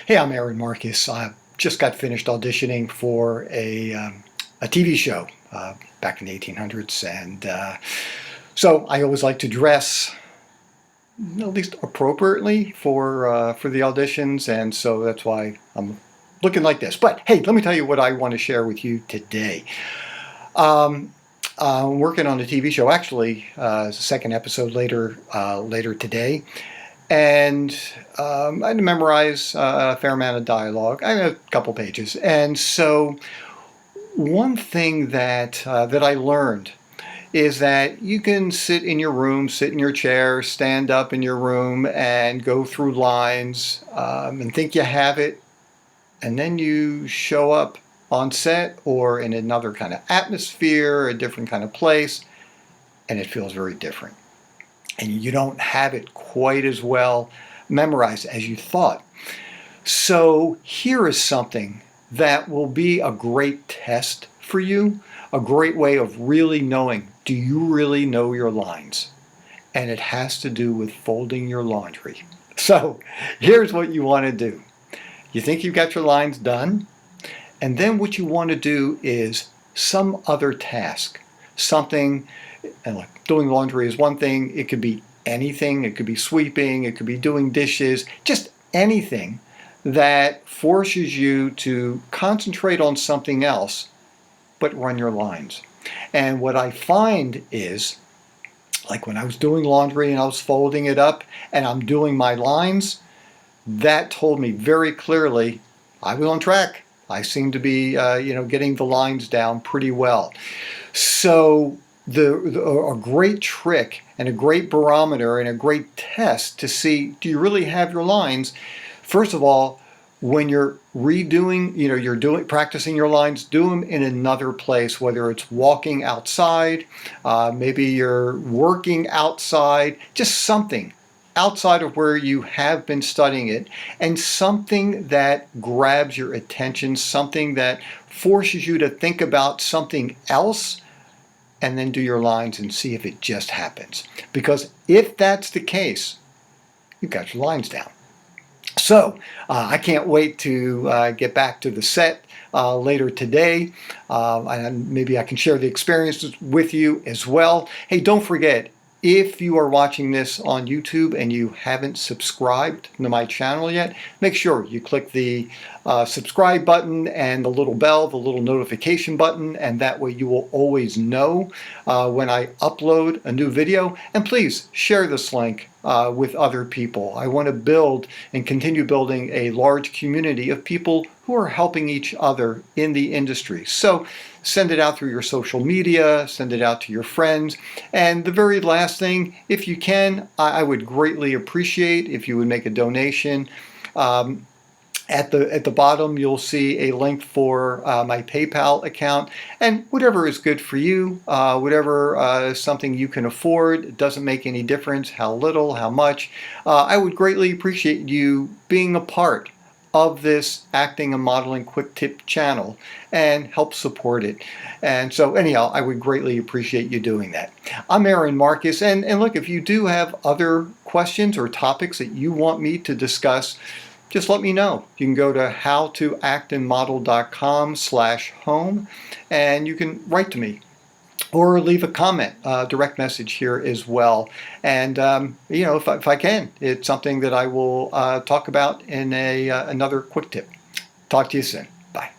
Hey, I'm Aaron Marcus. I just got finished auditioning for a TV show back in the 1800s, and so I always like to dress at least appropriately for the auditions, and so that's why I'm looking like this. But hey, let me tell you what I want to share with you today. Um, I'm working on a TV show. Actually, the second episode later today. And I had to memorize a fair amount of dialogue. I had a couple pages. And so one thing that I learned is that you can sit in your room, sit in your chair, stand up in your room and go through lines and think you have it. And then you show up on set or in another kind of atmosphere, a different kind of place, and it feels very different. And you don't have it quite as well memorized as you thought. So here is something that will be a great test for you, a great way of really knowing, do you really know your lines? And it has to do with folding your laundry. So here's what you want to do. You think you've got your lines done, and then what you want to do is some other task, something. And like doing laundry is one thing. It could be anything. It could be sweeping. It could be doing dishes. Just anything that forces you to concentrate on something else, but run your lines. And what I find is, like when I was doing laundry and I was folding it up and I'm doing my lines, that told me very clearly I was on track. I seemed to be, getting the lines down pretty well. So a great trick and a great barometer and a great test to see, do you really have your lines? First of all, when you're redoing, you're practicing your lines, do them in another place, whether it's walking outside, maybe you're working outside, just something outside of where you have been studying it, and something that grabs your attention, something that forces you to think about something else, and then do your lines and see if it just happens. Because if that's the case, you've got your lines down. So I can't wait to get back to the set later today, and maybe I can share the experiences with you as well. Hey, don't forget, if you are watching this on YouTube and you haven't subscribed to my channel yet, make sure you click the subscribe button and the little bell, the little notification button, and that way you will always know when I upload a new video. And please share this link with other people. I want to build and continue building a large community of people who are helping each other in the industry. So send it out through your social media, send it out to your friends. And the very last thing, if you can, I would greatly appreciate if you would make a donation. At the bottom, you'll see a link for my PayPal account, and whatever is good for you, whatever is something you can afford. It doesn't make any difference how little, how much. I would greatly appreciate you being a part of this acting and modeling quick tip channel and help support it. And so anyhow, I would greatly appreciate you doing that. I'm Aaron Marcus, and look, if you do have other questions or topics that you want me to discuss, just let me know. You can go to howtoactandmodel.com/home, and you can write to me or leave a comment, direct message here as well. And if I can, it's something that I will talk about in another quick tip. Talk to you soon. Bye.